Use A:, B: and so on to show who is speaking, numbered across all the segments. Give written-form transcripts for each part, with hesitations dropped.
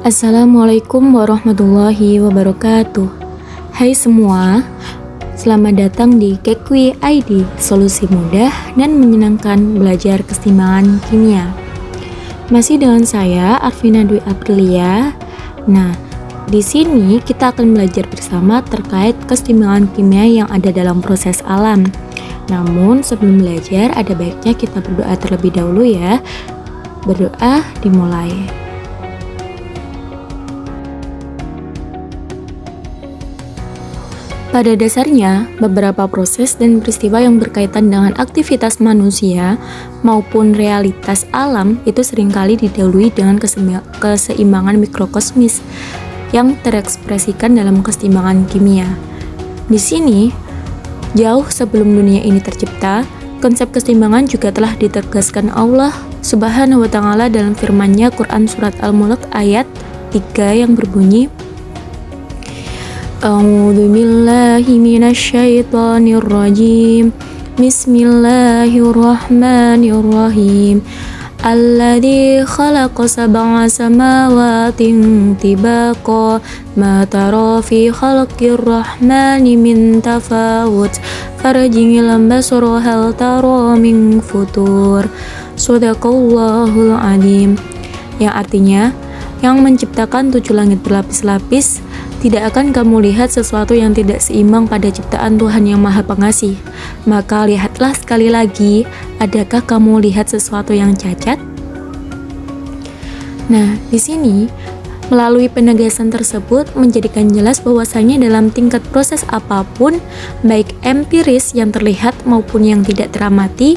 A: Assalamualaikum warahmatullahi wabarakatuh. Hai semua, selamat datang di Kekwi ID, solusi mudah dan menyenangkan belajar keseimbangan kimia. Masih dengan saya, Arvina Dwi Aprilia. Nah, di sini kita akan belajar bersama terkait keseimbangan kimia yang ada dalam proses alam. Namun sebelum belajar, ada baiknya kita berdoa terlebih dahulu ya. Berdoa dimulai. Pada dasarnya, beberapa proses dan peristiwa yang berkaitan dengan aktivitas manusia maupun realitas alam itu seringkali didahului dengan keseimbangan mikrokosmis yang terekspresikan dalam keseimbangan kimia. Di sini, jauh sebelum dunia ini tercipta, konsep keseimbangan juga telah ditegaskan Allah Subhanahu wa Ta'ala dalam firman-Nya Quran Surat Al-Mulk ayat 3 yang berbunyi, A'udzu billahi minasyaitonir rajim. Bismillahirrahmanirrahim. Alladzi khalaqa sab'a samawatin tibaqa ma tara fi khalqir rahmani min tafawut farji'il basara hal tara min futur. Shadaqallahul adzim. Yang artinya, yang menciptakan 7 langit berlapis-lapis, tidak akan kamu lihat sesuatu yang tidak seimbang pada ciptaan Tuhan yang Maha Pengasih. Maka lihatlah sekali lagi, adakah kamu lihat sesuatu yang cacat? Nah, di sini melalui penegasan tersebut menjadikan jelas bahwasanya dalam tingkat proses apapun, baik empiris yang terlihat maupun yang tidak teramati,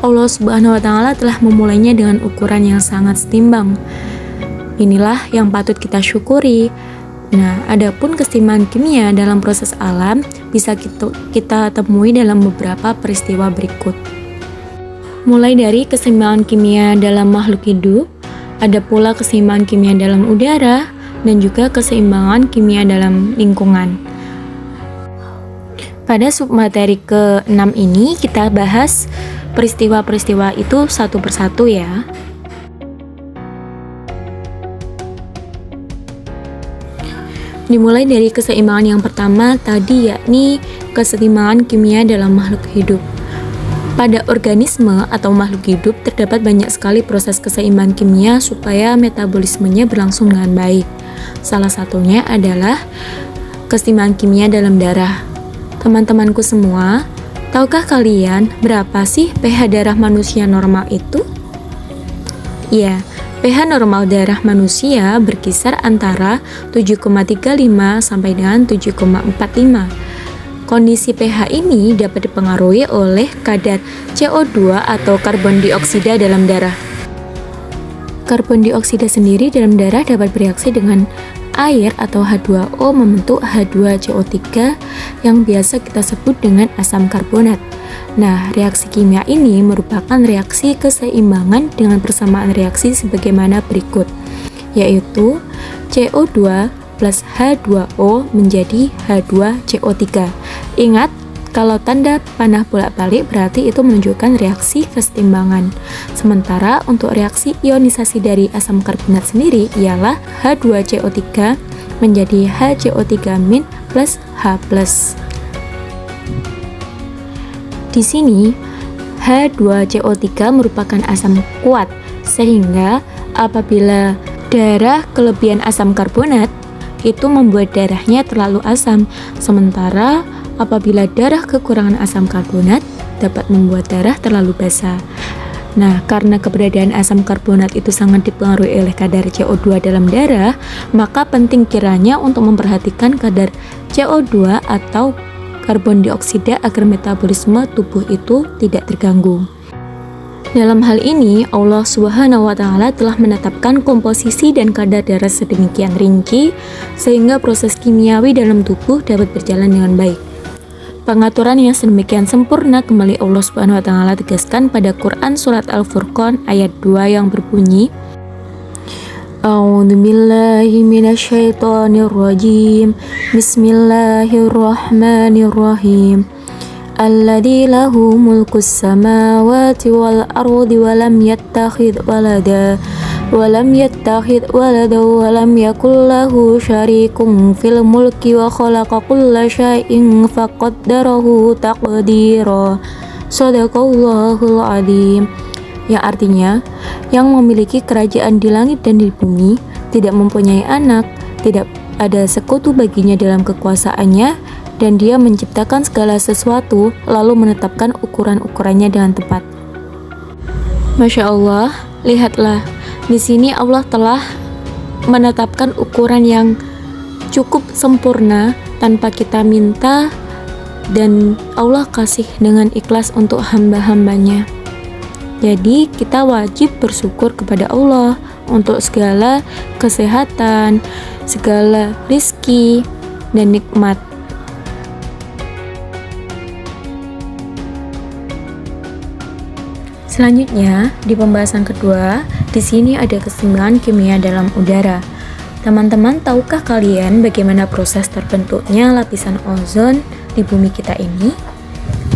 A: Allah Subhanahu wa Ta'ala telah memulainya dengan ukuran yang sangat setimbang. Inilah yang patut kita syukuri. Nah, adapun keseimbangan kimia dalam proses alam bisa kita temui dalam beberapa peristiwa berikut. Mulai dari keseimbangan kimia dalam makhluk hidup, ada pula keseimbangan kimia dalam udara, dan juga keseimbangan kimia dalam lingkungan. Pada submateri ke-6 ini kita bahas peristiwa-peristiwa itu satu persatu ya. Dimulai dari keseimbangan yang pertama tadi, yakni keseimbangan kimia dalam makhluk hidup. Pada organisme atau makhluk hidup terdapat banyak sekali proses keseimbangan kimia supaya metabolismenya berlangsung dengan baik. Salah satunya adalah keseimbangan kimia dalam darah. Teman-temanku semua, tahukah kalian berapa sih pH darah manusia normal itu? Ya, pH normal darah manusia berkisar antara 7,35 sampai dengan 7,45. Kondisi pH ini dapat dipengaruhi oleh kadar CO2 atau karbon dioksida dalam darah. Karbon dioksida sendiri dalam darah dapat bereaksi dengan air atau H2O membentuk H2CO3 yang biasa kita sebut dengan asam karbonat. Nah, reaksi kimia ini merupakan reaksi keseimbangan dengan persamaan reaksi sebagaimana berikut, yaitu CO2 plus H2O menjadi H2CO3. Ingat, kalau tanda panah bolak-balik berarti itu menunjukkan reaksi keseimbangan. Sementara untuk reaksi ionisasi dari asam karbonat sendiri ialah H2CO3 menjadi HCO3- plus H+. Di sini, H2CO3 merupakan asam kuat, sehingga apabila darah kelebihan asam karbonat, itu membuat darahnya terlalu asam. Sementara apabila darah kekurangan asam karbonat, dapat membuat darah terlalu basa. Nah, karena keberadaan asam karbonat itu sangat dipengaruhi oleh kadar CO2 dalam darah, maka penting kiranya untuk memperhatikan kadar CO2 atau karbon dioksida agar metabolisme tubuh itu tidak terganggu. Dalam hal ini, Allah Subhanahu wa Ta'ala telah menetapkan komposisi dan kadar darah sedemikian rinci sehingga proses kimiawi dalam tubuh dapat berjalan dengan baik. Pengaturan yang sedemikian sempurna kembali Allah Subhanahu wa Ta'ala tegaskan pada Quran Surat Al-Furqan ayat 2 yang berbunyi, A'udzu billahi minasyaitonir rajim. Bismillahirrahmanirrahim. Alladzi lahu mulkus samawati wal ardi wa lam yattakhidh walada walam yattakhidh walada walam yakul lahu syarikun fil mulki wa khalaqa kulla syai'in faqaddarahu taqdira. Shadaqallahul adzim. Yang artinya, yang memiliki kerajaan di langit dan di bumi, tidak mempunyai anak, tidak ada sekutu baginya dalam kekuasaannya, dan dia menciptakan segala sesuatu lalu menetapkan ukuran-ukurannya dengan tepat. Masya Allah, lihatlah, di sini Allah telah menetapkan ukuran yang cukup sempurna tanpa kita minta, dan Allah kasih dengan ikhlas untuk hamba-hambanya. Jadi kita wajib bersyukur kepada Allah untuk segala kesehatan, segala rizki dan nikmat. Selanjutnya, di pembahasan kedua, di sini ada keseimbangan kimia dalam udara. Teman-teman, tahukah kalian bagaimana proses terbentuknya lapisan ozon di bumi kita ini?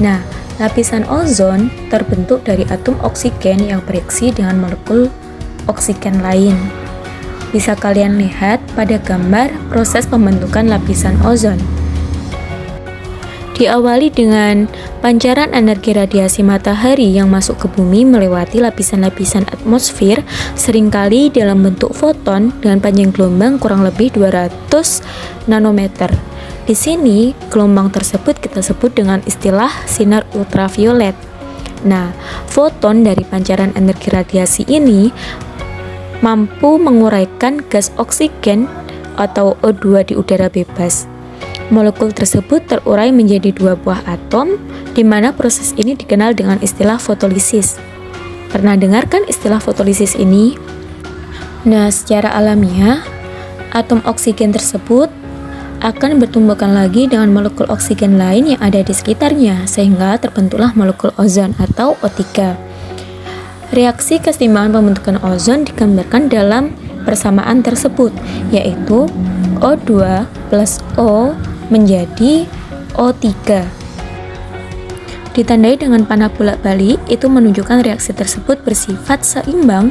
A: Nah, lapisan ozon terbentuk dari atom oksigen yang bereaksi dengan molekul oksigen lain. Bisa kalian lihat pada gambar proses pembentukan lapisan ozon. Diawali dengan pancaran energi radiasi matahari yang masuk ke bumi melewati lapisan-lapisan atmosfer, seringkali dalam bentuk foton dengan panjang gelombang kurang lebih 200 nanometer. Di sini, gelombang tersebut kita sebut dengan istilah sinar ultraviolet. Nah, foton dari pancaran energi radiasi ini mampu menguraikan gas oksigen atau O2 di udara bebas. Molekul tersebut terurai menjadi 2 buah atom, di mana proses ini dikenal dengan istilah fotolisis. Pernah dengarkan istilah fotolisis ini? Nah, secara alamiah, atom oksigen tersebut akan bertumbuhkan lagi dengan molekul oksigen lain yang ada di sekitarnya, sehingga terbentuklah molekul ozon atau O3. Reaksi keseimbangan pembentukan ozon digambarkan dalam persamaan tersebut, yaitu O2 plus O menjadi O3. Ditandai dengan panah bolak-balik, itu menunjukkan reaksi tersebut bersifat seimbang,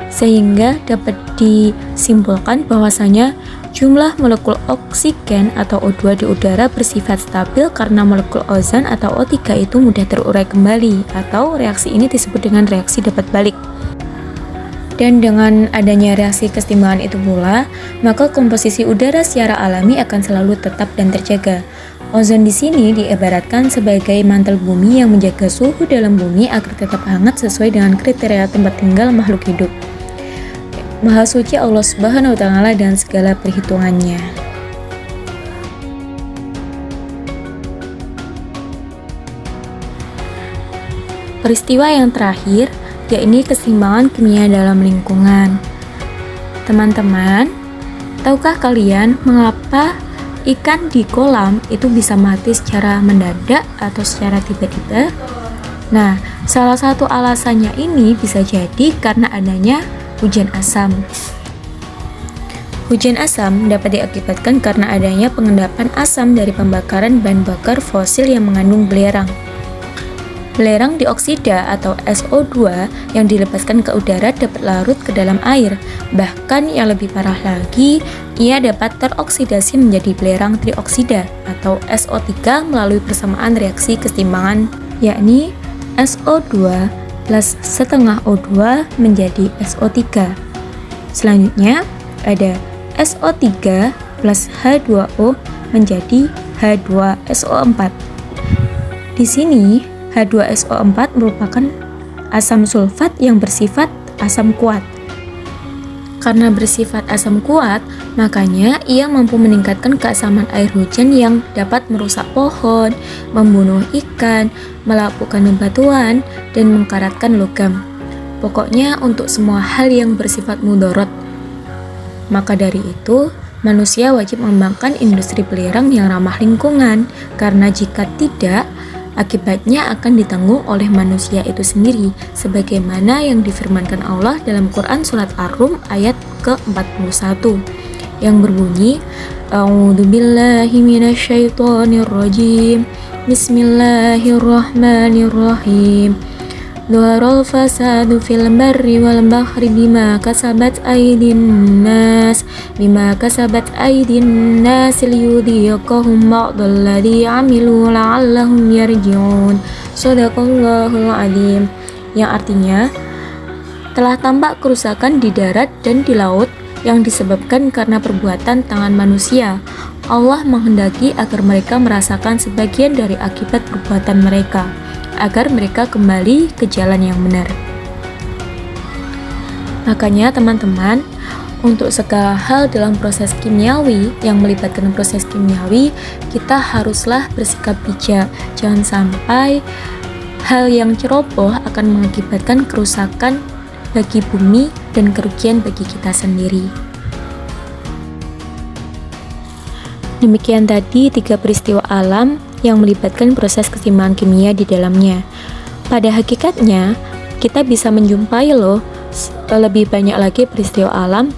A: sehingga dapat disimpulkan bahwasanya jumlah molekul oksigen atau O2 di udara bersifat stabil karena molekul ozon atau O3 itu mudah terurai kembali, atau reaksi ini disebut dengan reaksi dapat balik. Dan dengan adanya reaksi keseimbangan itu pula, maka komposisi udara secara alami akan selalu tetap dan terjaga. Ozon di sini diibaratkan sebagai mantel bumi yang menjaga suhu dalam bumi agar tetap hangat sesuai dengan kriteria tempat tinggal makhluk hidup. Maha suci Allah Subhanahu wa Ta'ala dan segala perhitungannya. Peristiwa yang terakhir, yakni keseimbangan kimia dalam lingkungan. Teman-teman, tahukah kalian mengapa ikan di kolam itu bisa mati secara mendadak atau secara tiba-tiba? Nah, salah satu alasannya ini bisa jadi karena adanya hujan asam. Hujan asam dapat diakibatkan karena adanya pengendapan asam dari pembakaran bahan bakar fosil yang mengandung belerang. Belerang dioksida atau SO2 yang dilepaskan ke udara dapat larut ke dalam air. Bahkan yang lebih parah lagi, ia dapat teroksidasi menjadi belerang trioksida atau SO3 melalui persamaan reaksi keseimbangan, yakni SO2 plus setengah O2 menjadi SO3. Selanjutnya ada SO3 plus H2O menjadi H2SO4. Di sini H2SO4 merupakan asam sulfat yang bersifat asam kuat. Karena bersifat asam kuat, makanya ia mampu meningkatkan keasaman air hujan yang dapat merusak pohon, membunuh ikan, melapukkan bebatuan, dan mengkaratkan logam. Pokoknya untuk semua hal yang bersifat mudorot. Maka dari itu, manusia wajib mengembangkan industri belerang yang ramah lingkungan, karena jika tidak, akibatnya akan ditanggung oleh manusia itu sendiri, sebagaimana yang difirmankan Allah dalam Quran Surat Ar-Rum ayat ke-41 yang berbunyi, A'udzubillahi minasyaitonirrajim, Bismillahirrahmanirrahim, Dhaharal fasadu fil barri wal bahri bima kasabat aydin nas liyudhiqahum ba'dalladzi 'amilu la'allahum yarji'un. Shadaqallahul adzim. Yang artinya, telah tampak kerusakan di darat dan di laut yang disebabkan karena perbuatan tangan manusia. Allah menghendaki agar mereka merasakan sebagian dari akibat perbuatan mereka, agar mereka kembali ke jalan yang benar. Makanya teman-teman, untuk segala hal dalam proses kimiawi yang melibatkan proses kimiawi, kita haruslah bersikap bijak. Jangan sampai hal yang ceroboh akan mengakibatkan kerusakan bagi bumi dan kerugian bagi kita sendiri. Demikian tadi 3 peristiwa alam yang melibatkan proses keseimbangan kimia di dalamnya. Pada hakikatnya, kita bisa menjumpai lebih banyak lagi peristiwa alam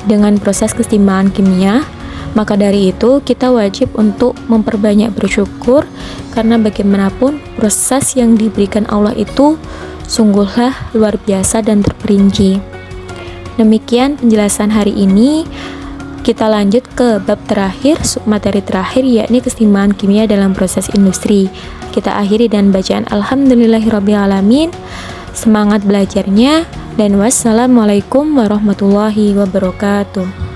A: dengan proses keseimbangan kimia. Maka dari itu, kita wajib untuk memperbanyak bersyukur, karena bagaimanapun proses yang diberikan Allah itu sungguhlah luar biasa dan terperinci. Demikian penjelasan hari ini. Kita lanjut ke bab terakhir, submateri terakhir, yakni keseimbangan kimia dalam proses industri. Kita akhiri dengan bacaan Alhamdulillahirrabbilalamin. Semangat belajarnya, dan wassalamualaikum warahmatullahi wabarakatuh.